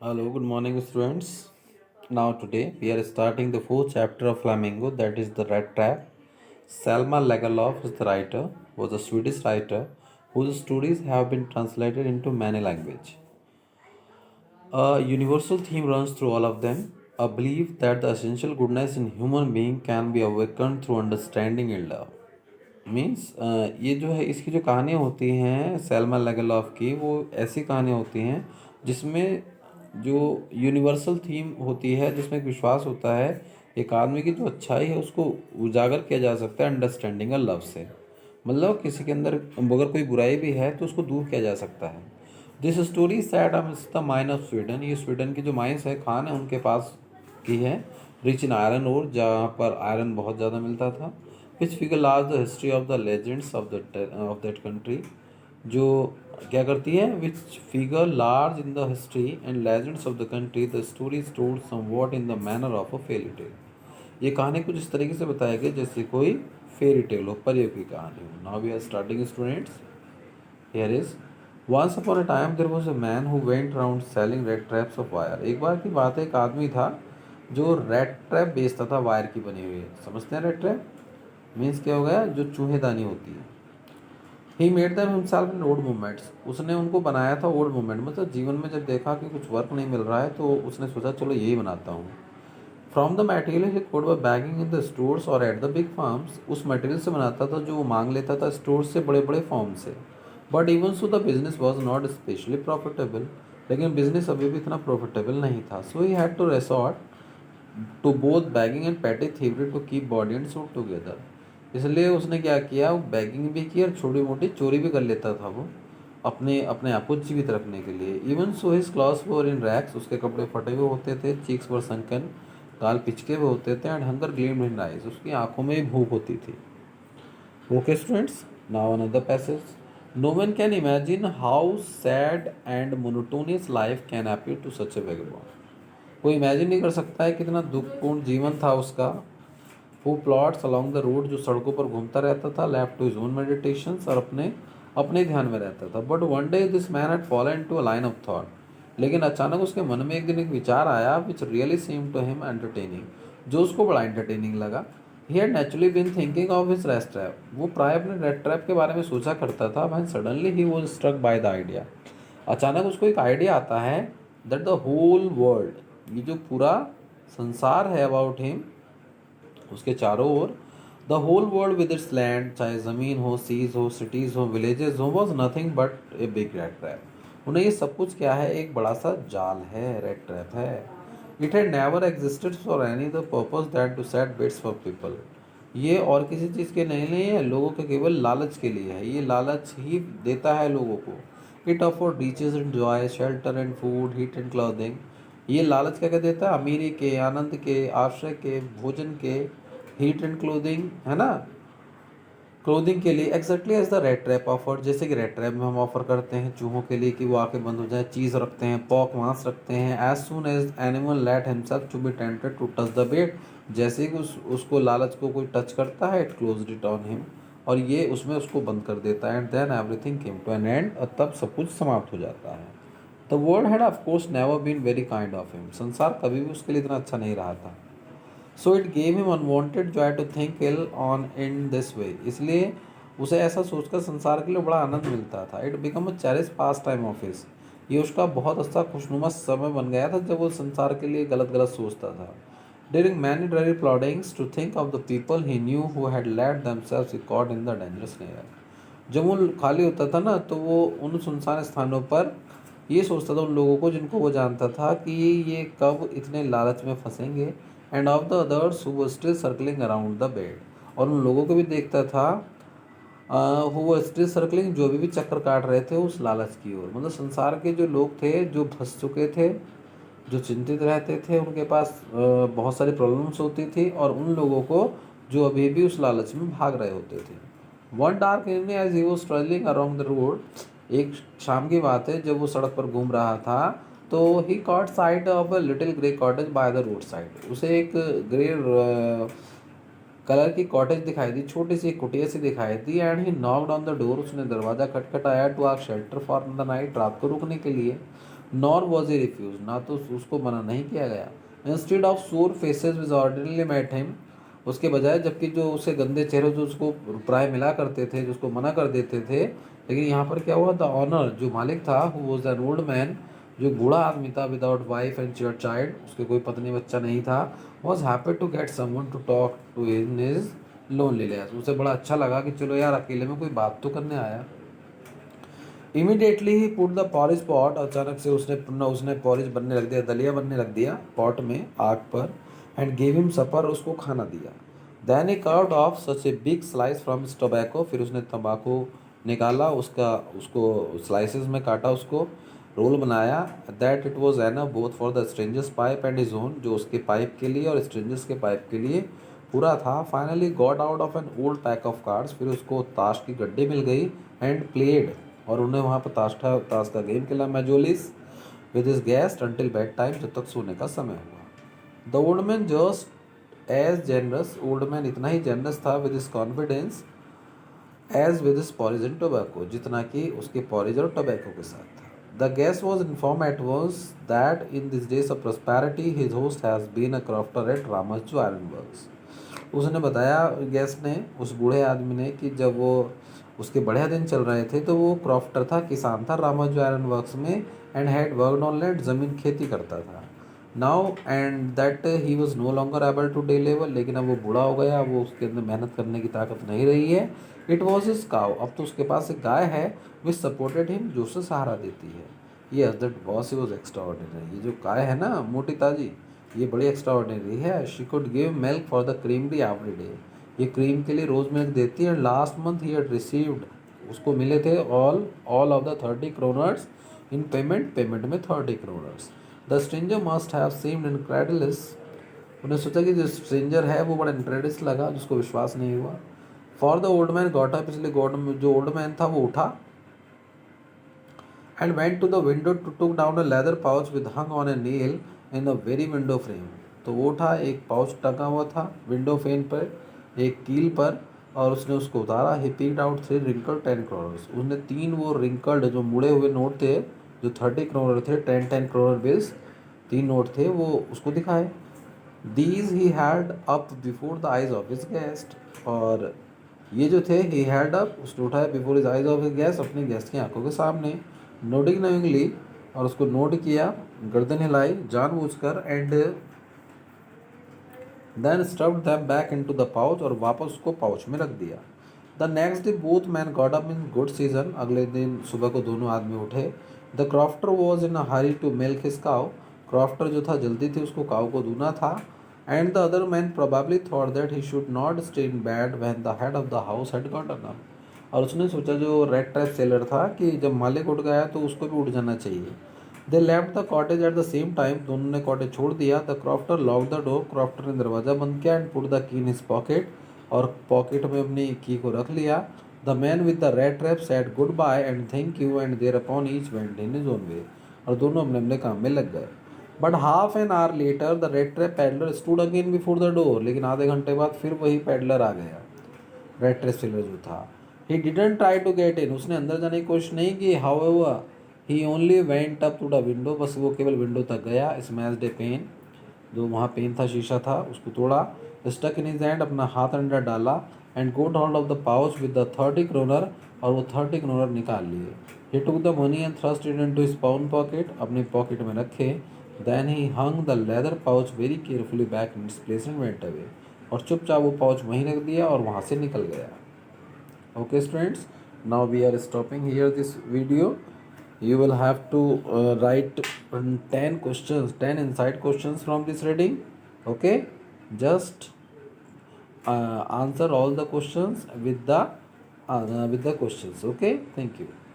Hello, good morning, students. Now, today we are starting the fourth chapter of Flamingo, that is the Red Trap. Selma Lagerlöf is the writer, was a Swedish writer whose stories have been translated into many languages. A universal theme runs through all of them, a belief that the essential goodness in human being can be awakened through understanding and love. Means ये जो है इसकी जो कहानियाँ होती हैं Selma लेगलॉफ की, वो ऐसी कहानियाँ होती हैं जिसमें जो यूनिवर्सल थीम होती है, जिसमें एक विश्वास होता है एक आदमी की जो अच्छाई है उसको उजागर किया जा सकता है अंडरस्टैंडिंग और लव से। मतलब किसी के अंदर अगर कोई बुराई भी है तो उसको दूर किया जा सकता है। This story set amidst the mine of Sweden. ये स्वीडन की जो माइंस है, खान है, उनके पास की है, रिच इन आयरन ओर, जहाँ पर आयरन बहुत ज़्यादा मिलता था। Which figure large the history of the legends of that country, जो क्या करती है, which figure large in the history and legends of the country, the story told somewhat in the manner of a fairy tale. ये कहानी कुछ इस तरीके से बताई गई जैसे कोई फेरी टेल हो, परियों की कहानी हो। Now we are starting students. Here is once upon a time there was a man who went around selling rat traps of wire. एक बार की बात है, एक आदमी था जो रेड ट्रैप बेचता था, वायर की बनी हुई। समझते हैं रेड ट्रैप मीन्स क्या हो गया, जो चूहेदानी होती है। He made them himself in old movements. उसने उनको बनाया था ओल्ड मूवमेंट, मतलब जीवन में जब देखा कि कुछ वर्क नहीं मिल रहा है तो उसने सोचा चलो यही बनाता हूँ। From the material he got by begging in the stores और एट द बिग फार्म्स। उस मटेरियल से बनाता था जो वो मांग लेता था स्टोर से, बड़े बड़े फार्म से। But even so the business was not specially profitable. लेकिन बिजनेस अभी भी इतना प्रॉफिटेबल नहीं था। So he had to resort to both begging and petty thievery to keep body and suit together. इसलिए उसने क्या किया, वो बैगिंग भी की और छोटी मोटी चोरी भी कर लेता था वो, अपने अपने आप को जीवित रखने के लिए। इवन सो हिज क्लॉथ्स वर इन रैक्स। उसके कपड़े फटे हुए होते थे, चीक्स वर संकन, गाल पिचके हुए होते थे, and hunger gleamed in eyes. उसकी आंखों में भूख होती थी। Okay students, now another passage. No one can imagine how sad and monotonous life can appear to such a vagabond. कोई इमेजिन नहीं कर सकता है कितना दुखपूर्ण जीवन था उसका। वो प्लॉट्स अलॉन्ग द रोड, जो सड़कों पर घूमता रहता था, left to his own meditations, और अपने अपने ध्यान में रहता था। But one day this man had fallen to a line of thought. लेकिन अचानक उसके मन में एक दिन एक विचार आया, which really seem to him entertaining, जो उसको बड़ा एंटरटेनिंग लगा। He had naturally been thinking of his rat trap. वो प्राय अपने रेड ट्रैप के बारे में सोचा करता था। When suddenly he was struck by the idea. अचानक उसको एक आइडिया आता है दैट द होल वर्ल्ड, ये जो पूरा संसार है अबाउट हिम, उसके चारों ओर, the whole world with its land, चाहे ज़मीन हो, सीज हो, सिटीज़ हो, विलेजेस हो, was nothing but a big rat trap. उन्हें ये सब कुछ क्या है, एक बड़ा सा जाल है, रेड ट्रैप है। It had never existed for any the purpose that to set baits for people. ये और किसी चीज़ के नहीं है, लोगों के केवल लालच के लिए है। ये लालच ही देता है लोगों को। It afford riches and joy, shelter and food, heat and clothing. ये लालच क्या क्या देता है, अमीरी के, आनंद के, आश्रय के, भोजन के, हीट एंड क्लोथिंग, है ना, क्लोथिंग के लिए। Exactly as the rat trap offer, जैसे कि रेड ट्रैप में हम ऑफर करते हैं चूहों के लिए कि वो आके बंद हो जाए। चीज़ रखते हैं, पॉक मांस रखते हैं। As soon as animal let himself to be tempted to touch the bait, जैसे कि उसको लालच को कोई टच करता है, it close it on him, और ये उसमें उसको बंद कर देता है। And then everything came to an end, और तब सब कुछ समाप्त हो जाता है। The world had of course never been very kind of him. संसार कभी भी उसके लिए इतना अच्छा नहीं रहा था। So it gave him unwanted joy to think ill on in this way. इसलिए उसे ऐसा सोचकर संसार के लिए बड़ा आनंद मिलता था। It become a cherish pass time of his. ये उसका बहुत अच्छा खुशनुमा समय बन गया था जब वो संसार के लिए गलत गलत सोचता था। During many dry ploddings to think of the people he knew who had let themselves caught in the dangerous snare. जब वो खाली होता था ना, तो वो उन सुनसान स्थानों पर ये सोचता था, उन लोगों को जिनको वो जानता था कि ये कब इतने लालच में फंसेंगे। And of the others who were still circling around the bait. और उन लोगों को भी देखता था हु वर स्टिल सर्कलिंग, जो भी चक्कर काट रहे थे उस लालच की ओर। मतलब संसार के जो लोग थे, जो फंस चुके थे, जो चिंतित रहते थे, उनके पास बहुत सारी प्रॉब्लम्स होती थी, और उन लोगों को जो अभी भी उस लालच में भाग रहे होते थे। One dark evening as he was travelling around the road, एक शाम की बात है जब वो सड़क पर घूम रहा था, तो he caught sight of a little grey cottage by the road side. उसे एक ग्रे कलर की कॉटेज दिखाई दी, छोटी सी कुटिया सी दिखाई दी। And he knocked on the door, उसने दरवाज़ा खटखटाया, to ask shelter for the night, रात को रुकने के लिए। नॉर वॉज ही रिफ्यूज, ना तो उसको मना नहीं किया गया। Instead of sour faces which ordinarily met him, उसके बजाय, जबकि जो उससे गंदे चेहरे जो उसको प्राय मिला करते थे, जो उसको मना कर देते थे, लेकिन यहाँ पर क्या हुआ, द ऑनर जो मालिक था, who was an old man, जो बूढ़ा आदमी था, विदाउट वाइफ एंड चाइल्ड, उसके कोई पत्नी बच्चा नहीं था, was happy to get someone to talk to in his loneliness, उसे बड़ा अच्छा लगा कि चलो यार अकेले में कोई बात तो करने आया। Immediately he put the porridge pot, अचानक से उसने पॉरिज बनने रख दिया, दलिया बनने रख दिया पॉट में आग पर, एंड गेव हिम सपर, उसको खाना दिया। Then he carved off such a big slice from his tobacco, फिर उसने तंबाकू निकाला, उसको स्लाइसेस में काटा, उसको रोल बनाया। That it was enough both for the strangers pipe and his own, जो उसके पाइप के लिए और स्ट्रेंजर्स के पाइप के लिए पूरा था। Finally got out of an old pack of cards, फिर उसको ताश की गड्डी मिल गई, एंड प्लेड, और उन्हें वहाँ पर ताश का गेम खेला Mjolis with his guest until bed time, जब तक सोने का समय हुआ। The old man just as generous, old man इतना ही जेनरस था with his confidence as with his porridge and tobacco, जितना कि उसके पॉरिज और टोबैको के साथ था। The guest was inform at once that in this days of prosperity his host has been a crofter at Ramsjo iron works, उसने बताया, guest ने, उस बूढ़े आदमी ने, कि जब वो उसके बढ़िया दिन चल रहे थे तो वो क्रॉफ्टर था, किसान था रामाजू आयरन वर्क्स में, and had worked on land, ज़मीन खेती करता था। Now and that he was no longer able to day लेवल, लेकिन अब वो बूढ़ा हो गया, वो उसके अंदर मेहनत करने की ताकत नहीं रही है। इट वॉज हिज काउ, अब तो उसके पास एक गाय है, विच सपोर्टेड हिम, जो उसे सहारा देती है। Yes that boss he was extraordinary, ये जो गाय है ना मोटी ताजी, ये बड़ी एक्स्ट्रा ऑर्डिनरी है। She could give milk for the creamery every day, ये क्रीम के लिए रोज़ मिल्क देती है। Last month he had received, उसको मिले थे all of the 30 kronors in payment, payment में 30 kronors. The stranger must have seemed incredulous, उन्हें सोचा कि जो स्ट्रेंजर है वो बड़ा इनक्रेडिस लगा, जिसको विश्वास नहीं हुआ। For the old man got up, इसलिए जो ओल्ड मैन था वो उठा, and went to the window to took down a leather pouch with hung on a nail in the very window frame, तो वो उठा, एक पाउच टंगा हुआ था विंडो फ्रेम पर, एक कील पर, और उसने उसको उतारा। He picked out 3 wrinkled 10 kroners, उसने 3 वो रिंकल्ड जो मुड़े हुए नोट थे, जो 30 क्रोनर थे, 10 क्रोनर बिल्स, 3 नोट थे, वो उसको दिखाए। These he had up before the eyes of his guest, और ये जो थे, ही हैड अप, उसने उठाया, before his eyes of his guest, अपने गेस्ट की आंखों के सामने, नोटिंग नोइंगली, और उसको नोट किया, गर्दन हिलाई जानबूझकर, and then stuffed them back into the pouch, और वापस उसको पाउच में रख दिया। The next day both man got up in good season, अगले दिन सुबह को दोनों आदमी उठे। The crofter was in a hurry to milk his cow, crofter जो था जल्दी थी उसको काऊ को दूना था। And the other man probably thought that he should not stay in bed when the head of the house had gotten up, और उसने सोचा, जो रेड ट्रैप सेलर था, कि जब मालिक उठ गया तो उसको भी उठ जाना चाहिए। They left the cottage at the same time, दोनों ने कॉटेज छोड़ दिया। The crofter lock the door, crofter ने दरवाज़ा बंद किया, and put the key in his pocket, और पॉकेट में अपनी की को रख लिया। The man with the rat trap said goodbye and thank you, and thereupon each went in his own way, और दोनों अपने अपने काम में लग गए। But half an hour later the rat trap peddler stood again before the door, लेकिन आधे घंटे बाद फिर वही पैडलर आ गया, रेड ट्रैप सेलर जो था। He didn't try to get in, उसने अंदर जाने की कोशिश नहीं की। However he only went up to the window, बस वो केवल विंडो तक गया। स्मैश्ड ए पेन, जो वहाँ पेन था, शीशा था, उसको तोड़ा। स्टक इन हिज हैंड, अपना हाथ अंदर डाला, and got hold of the pouch with the 30 kronor, और वो 30 क्रोनर निकाल लिए। He took the money and thrust it into his own pocket, अपने पॉकेट में रखे। Then he hung the leather pouch very carefully back in its place and went away, और चुपचाप वो पाउच वहीं रख दिया और वहाँ से निकल गया। Okay students, now we are stopping here this video. You will have to write 10 questions, 10 inside questions from this reading. Okay, just answer all the questions with the questions. Okay, thank you.